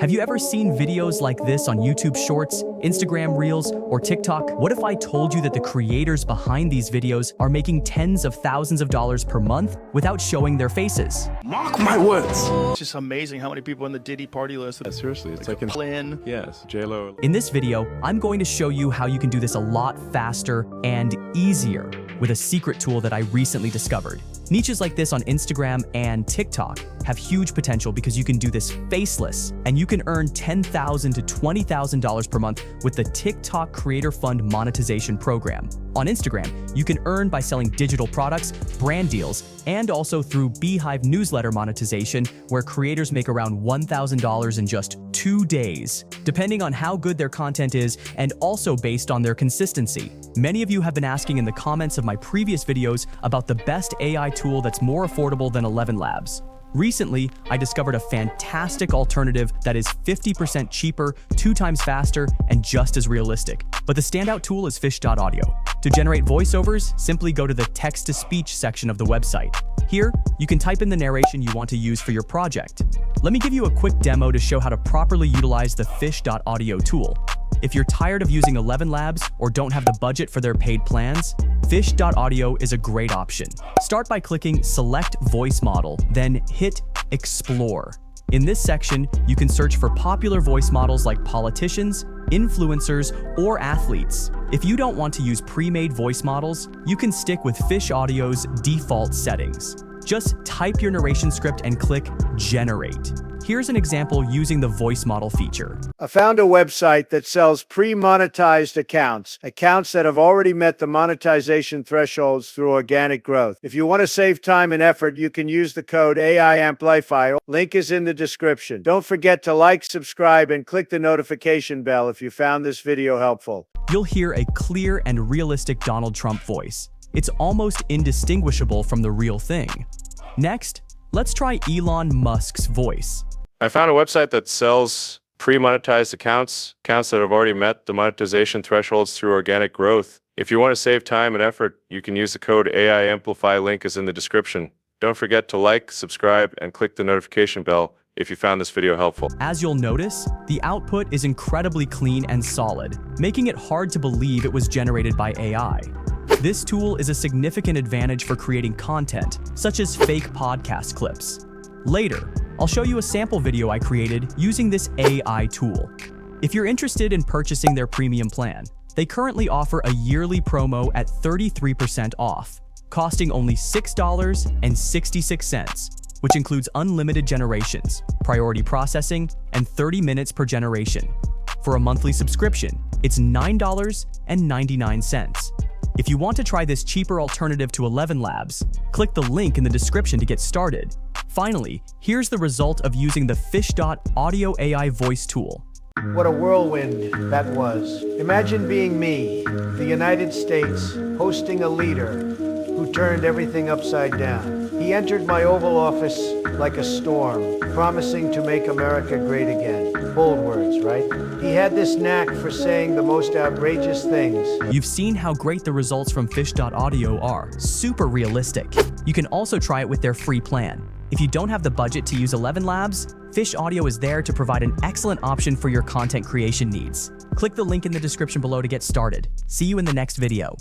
Have you ever seen videos like this on YouTube Shorts, Instagram Reels, or TikTok? What if I told you that the creators behind these videos are making tens of thousands of dollars per month without showing their faces? Mark my words. It's just amazing how many people in the Diddy party list. Yeah, seriously, it's like Flynn. Yes, J-Lo. In this video, I'm going to show you how you can do this a lot faster and easier with a secret tool that I recently discovered. Niches like this on Instagram and TikTok have huge potential because you can do this faceless, and you can earn $10,000 to $20,000 per month with the TikTok Creator Fund monetization program. On Instagram, you can earn by selling digital products, brand deals, and also through Beehive newsletter monetization, where creators make around $1,000 in just 2 days, depending on how good their content is and also based on their consistency. Many of you have been asking in the comments of my previous videos about the best AI tool that's more affordable than 11 Labs. Recently, I discovered a fantastic alternative that is 50% cheaper, 2 times faster, and just as realistic. But the standout tool is Fish.audio. To generate voiceovers, simply go to the text-to-speech section of the website. Here, you can type in the narration you want to use for your project. Let me give you a quick demo to show how to properly utilize the Fish.audio tool. If you're tired of using 11 Labs or don't have the budget for their paid plans, Fish.audio is a great option. Start by clicking Select Voice Model, then hit Explore. In this section, you can search for popular voice models like politicians, influencers, or athletes. If you don't want to use pre-made voice models, you can stick with Fish.audio's default settings. Just type your narration script and click Generate. Here's an example using the voice model feature. I found a website that sells pre-monetized accounts that have already met the monetization thresholds through organic growth. If you want to save time and effort, you can use the code AI Amplify. Link is in the description. Don't forget to like, subscribe, and click the notification bell if you found this video helpful. You'll hear a clear and realistic Donald Trump voice. It's almost indistinguishable from the real thing. Next, let's try Elon Musk's voice. I found a website that sells pre-monetized accounts that have already met the monetization thresholds through organic growth. If you want to save time and effort, you can use the code AI Amplify. Link is in the description. Don't forget to like, subscribe, and click the notification bell if you found this video helpful. As you'll notice, the output is incredibly clean and solid, making it hard to believe it was generated by AI. This tool is a significant advantage for creating content, such as fake podcast clips. Later, I'll show you a sample video I created using this AI tool. If you're interested in purchasing their premium plan, they currently offer a yearly promo at 33% off, costing only $6.66, which includes unlimited generations, priority processing, and 30 minutes per generation. For a monthly subscription, it's $9.99. If you want to try this cheaper alternative to 11 Labs, click the link in the description to get started. Finally, here's the result of using the Fish.audio AI voice tool. What a whirlwind that was. Imagine being me, the United States, hosting a leader who turned everything upside down. He entered my Oval Office like a storm, promising to make America great again. Bold words, right? He had this knack for saying the most outrageous things. You've seen how great the results from Fish.audio are. Super realistic. You can also try it with their free plan. If you don't have the budget to use 11 Labs, Fish.audio is there to provide an excellent option for your content creation needs. Click the link in the description below to get started. See you in the next video.